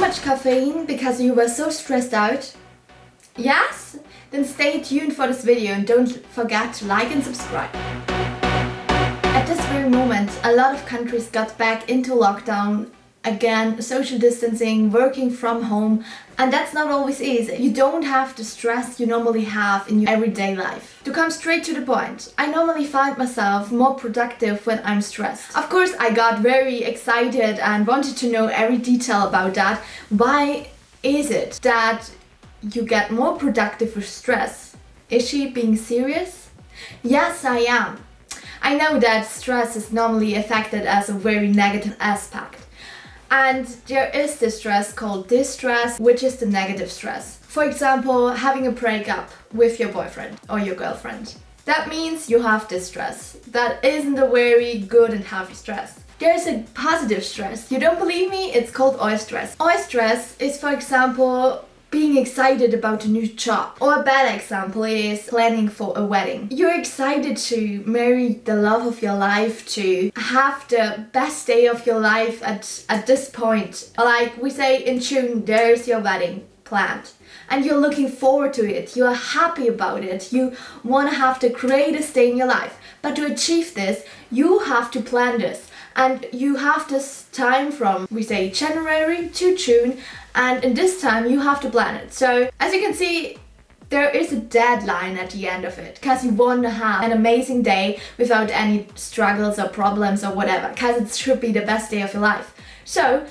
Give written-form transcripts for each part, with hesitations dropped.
much caffeine because you were so stressed out? Yes? Then stay tuned for this video and don't forget to like and subscribe. At this very moment, a lot of countries got back into lockdown. Again, social distancing, working from home, and that's not always easy. You don't have the stress you normally have in your everyday life. To come straight to the point, I normally find myself more productive when I'm stressed. Of course, I got very excited and wanted to know every detail about that. Why is it that you get more productive with stress? Is she being serious? Yes, I am. I know that stress is normally affected as a very negative aspect. And there is this stress called distress, which is the negative stress. For example, having a breakup with your boyfriend or your girlfriend. That means you have distress. That isn't a very good and healthy stress. There's a positive stress. You don't believe me? It's called eustress. Eustress is, for example, being excited about a new job. Or a bad example is planning for a wedding. You're excited to marry the love of your life, to have the best day of your life at this point. Like we say in June, there's your wedding planned. And you're looking forward to it. You're happy about it. You want to have the greatest day in your life. But to achieve this, you have to plan this. And you have this time from, we say, January to June, and in this time you have to plan it. So, as you can see, there is a deadline at the end of it, because you want to have an amazing day without any struggles or problems or whatever, because it should be the best day of your life. So,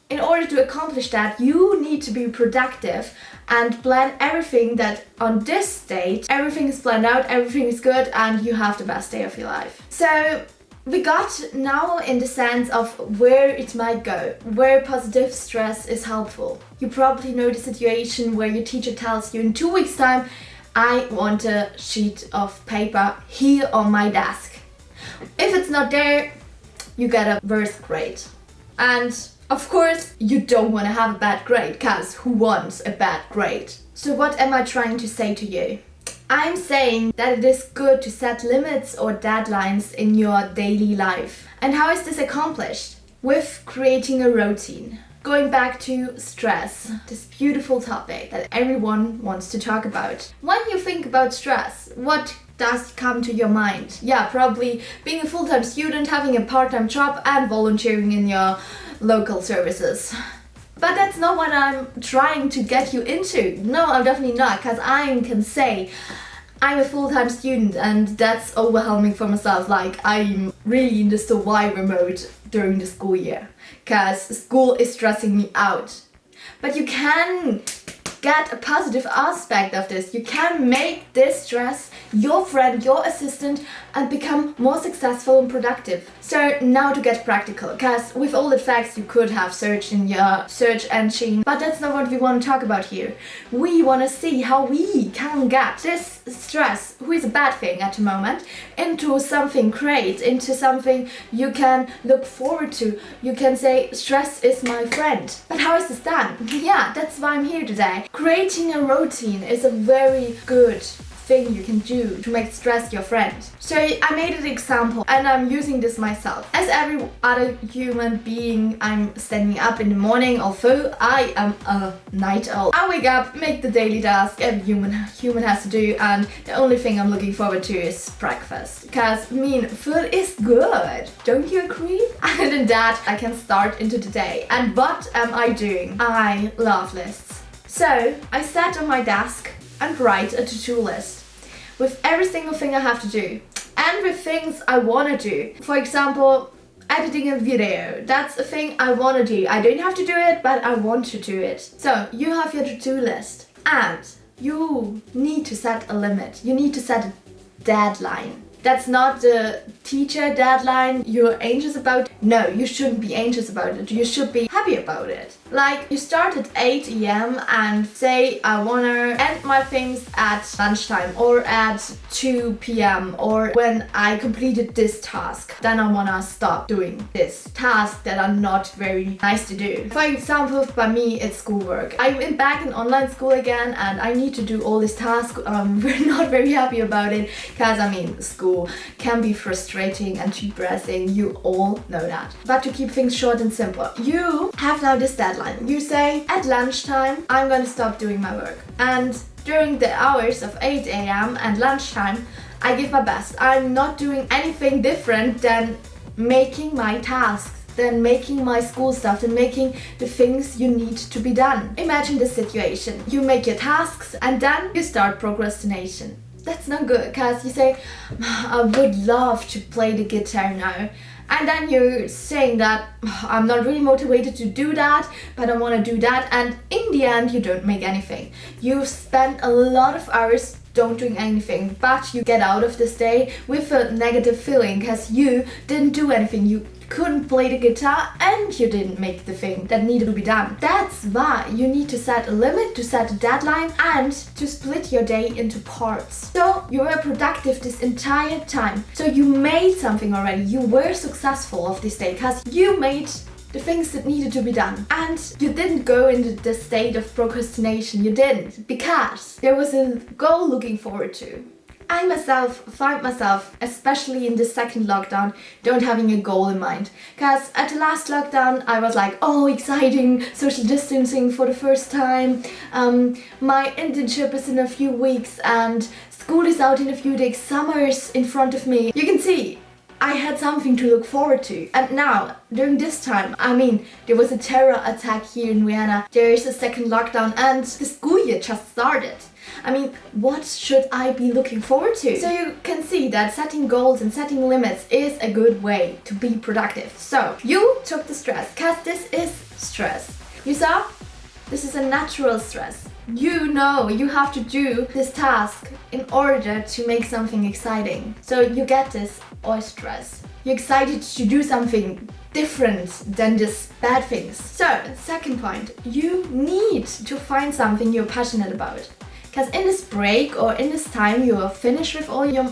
in order to accomplish that, you need to be productive and plan everything that on this date, everything is planned out, everything is good, and you have the best day of your life. So, we got now in the sense of where it might go, where positive stress is helpful. You probably know the situation where your teacher tells you in 2 weeks' time, I want a sheet of paper here on my desk. If it's not there, you get a worse grade. And of course, you don't want to have a bad grade, because who wants a bad grade? So what am I trying to say to you? I'm saying that it is good to set limits or deadlines in your daily life. And how is this accomplished? With creating a routine. Going back to stress, this beautiful topic that everyone wants to talk about. When you think about stress, what does come to your mind? Yeah, probably being a full-time student, having a part-time job, and volunteering in your local services. But that's not what I'm trying to get you into. No, I'm definitely not, because I can say I'm a full-time student and that's overwhelming for myself. Like, I'm really in the survivor mode during the school year, because school is stressing me out. But you can get a positive aspect of this. You can make this stress your friend, your assistant, and become more successful and productive. So now to get practical, because with all the facts you could have searched in your search engine, but that's not what we want to talk about here. We want to see how we can get this stress, who is a bad thing at the moment, into something great, into something you can look forward to. You can say, stress is my friend. But how is this done? Yeah, that's why I'm here today. Creating a routine is a very good thing you can do to make stress your friend. So I made an example and I'm using this myself. As every other human being, I'm standing up in the morning, although I am a night owl. I wake up, make the daily task every human has to do, and the only thing I'm looking forward to is breakfast. Because food is good. Don't you agree? And in that, I can start into the day. And what am I doing? I love lists. So I sat on my desk and write a to-do list with every single thing I have to do and with things I want to do. For example, editing a video. That's a thing I want to do. I don't have to do it, but I want to do it. So you have your to-do list and you need to set a limit. You need to set a deadline. That's not the teacher deadline you're anxious about. No, you shouldn't be anxious about it. You should be happy about it. Like, you start at 8 a.m. and say, I wanna end my things at lunchtime or at 2 p.m. or when I completed this task. Then I wanna stop doing this task that are not very nice to do. For example, by me, it's schoolwork. I'm back in online school again and I need to do all these tasks. We're not very happy about it because, school can be frustrating and depressing. You all know that. But to keep things short and simple, you have now this deadline. deadline. You say, at lunchtime, I'm gonna stop doing my work. And during the hours of 8 a.m. and lunchtime, I give my best. I'm not doing anything different than making my tasks, than making my school stuff, than making the things you need to be done. Imagine this situation. You make your tasks and then you start procrastination. That's not good, because you say, I would love to play the guitar now. And then you're saying that I'm not really motivated to do that, but I want to do that. And in the end, you don't make anything. You've spent a lot of hours don't doing anything, but you get out of this day with a negative feeling because you didn't do anything. You couldn't play the guitar and you didn't make the thing that needed to be done. That's why you need to set a limit, to set a deadline, and to split your day into parts. So you were productive this entire time. So you made something already. You were successful of this day because you made the things that needed to be done. And you didn't go into the state of procrastination. You didn't, because there was a goal looking forward to. I myself find myself, especially in the second lockdown, don't having a goal in mind. Because at the last lockdown, I was like, oh, exciting, social distancing for the first time. My internship is in a few weeks and school is out in a few days. Summer's in front of me. You can see, I had something to look forward to. And now, during this time, there was a terror attack here in Vienna. There is a second lockdown and the school year just started. What should I be looking forward to? So you can see that setting goals and setting limits is a good way to be productive. So you took the stress, because this is stress. You saw? This is a natural stress. You know you have to do this task in order to make something exciting. So you get this or stress. You're excited to do something different than just bad things. So, second point, you need to find something you're passionate about. Because in this break or in this time you are finished with all your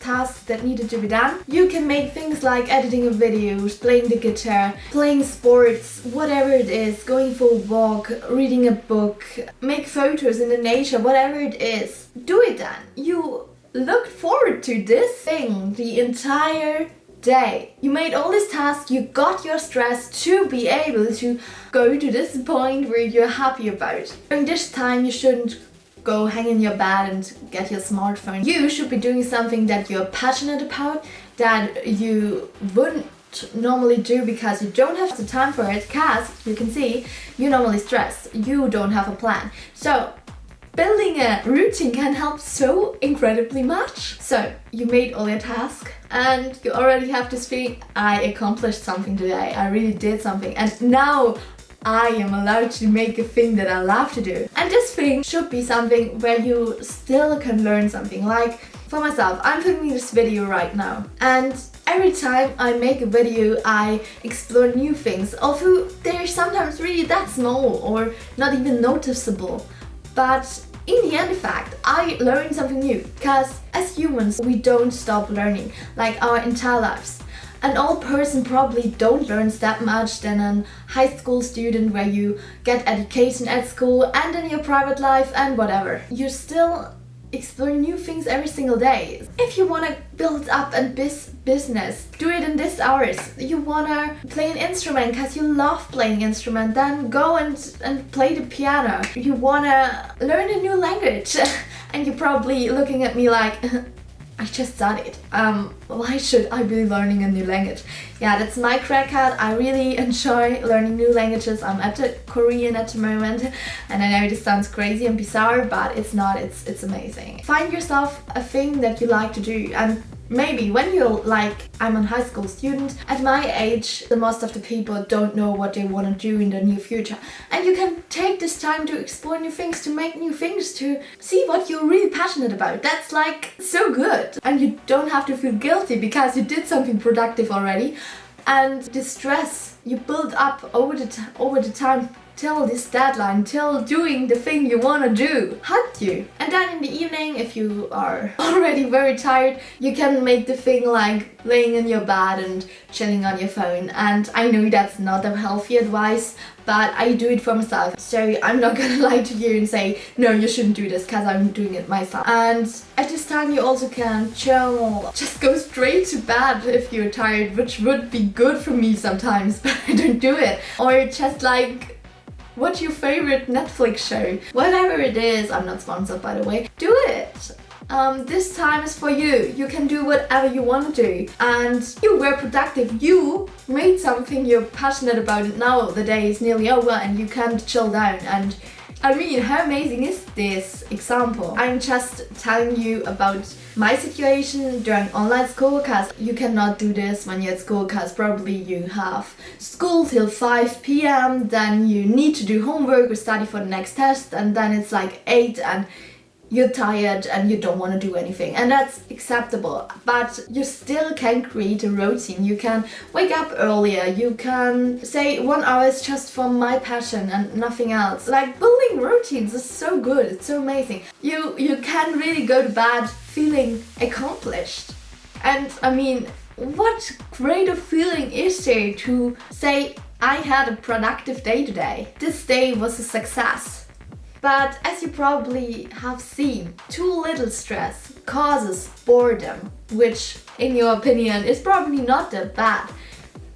tasks that needed to be done, you can make things like editing a video, playing the guitar, playing sports, whatever it is, going for a walk, reading a book, make photos in the nature, whatever it is. Do it then. You look forward to this thing the entire day. You made all these tasks, you got your stress to be able to go to this point where you're happy about. During this time you shouldn't go hang in your bed and get your smartphone. You should be doing something that you're passionate about, that you wouldn't normally do because you don't have the time for it, because you can see you normally stress, you don't have a plan. So building a routine can help so incredibly much. So you made all your tasks and you already have this feeling, I accomplished something today, I really did something, and now I am allowed to make a thing that I love to do. And this thing should be something where you still can learn something. Like for myself, I'm filming this video right now, and every time I make a video I explore new things, although they're sometimes really that small or not even noticeable. But in the end fact, I learn something new, because as humans we don't stop learning, like our entire lives. An old person probably don't learn that much than a high school student, where you get education at school and in your private life and whatever. You still explore new things every single day. If you want to build up a business, do it in these hours. You want to play an instrument because you love playing instrument, then go and play the piano. You want to learn a new language and you're probably looking at me like, I just studied. Why should I be learning a new language? Yeah, that's my crack card. I really enjoy learning new languages. I'm at the Korean at the moment, and I know this sounds crazy and bizarre, but it's not. It's amazing. Find yourself a thing that you like to do, and maybe when you're like, I'm a high school student, at my age, the most of the people don't know what they want to do in the near future. And you can take this time to explore new things, to make new things, to see what you're really passionate about. That's like so good. And you don't have to feel guilty because you did something productive already. And the stress you build up over the time till this deadline, till doing the thing you want to do, hunt you. And then in the evening, if you are already very tired, you can make the thing like laying in your bed and chilling on your phone. And I know that's not a healthy advice, but I do it for myself. So I'm not gonna lie to you and say, no, you shouldn't do this, because I'm doing it myself. And at this time you also can chill, just go straight to bed if you're tired, which would be good for me sometimes, but I don't do it. Or just like What's your favorite Netflix show? Whatever it is, I'm not sponsored by the way, do it! This time is for you. You can do whatever you want to do. And you were productive. You made something you're passionate about. Now the day is nearly over and you can chill down. And I mean, how amazing is this example? I'm just telling you about my situation during online school, because you cannot do this when you're at school, because probably you have school till 5 p.m. Then you need to do homework or study for the next test, and then it's like 8 and you're tired and you don't want to do anything, and that's acceptable, but you still can create a routine. You can wake up earlier, you can say 1 hour is just for my passion and nothing else. Like, building routines is so good, it's so amazing. You can really go to bed feeling accomplished. And I mean, what greater feeling is there to say, I had a productive day today, this day was a success. But as you probably have seen, too little stress causes boredom, which in your opinion is probably not that bad,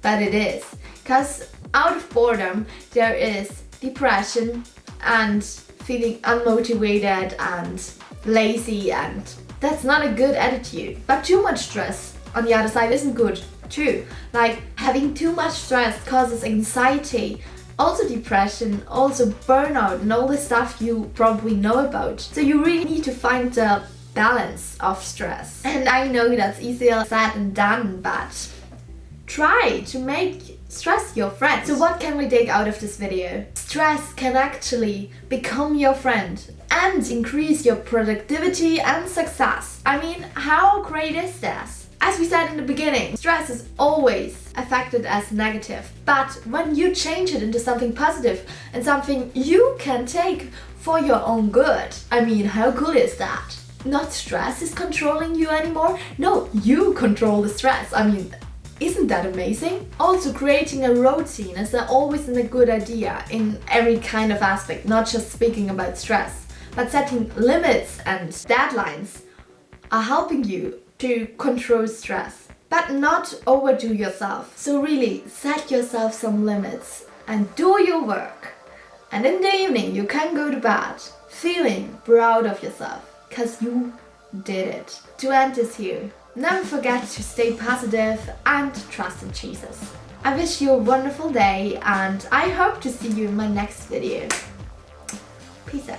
but it is. Because out of boredom there is depression and feeling unmotivated and lazy, and that's not a good attitude. But too much stress on the other side isn't good too. Like, having too much stress causes anxiety, also depression, also burnout, and all the stuff you probably know about. So you really need to find the balance of stress. And I know that's easier said than done, but try to make stress your friend. So what can we take out of this video? Stress can actually become your friend and increase your productivity and success. I mean, how great is this? As we said in the beginning, stress is always affected as negative, but when you change it into something positive and something you can take for your own good, I mean, how cool is that? Not stress is controlling you anymore. No, you control the stress. I mean, isn't that amazing? Also, creating a routine is always a good idea in every kind of aspect, not just speaking about stress, but setting limits and deadlines are helping you to control stress, but not overdo yourself. So really set yourself some limits and do your work. And in the evening you can go to bed feeling proud of yourself because you did it. To end this here, never forget to stay positive and trust in Jesus. I wish you a wonderful day and I hope to see you in my next video. Peace out.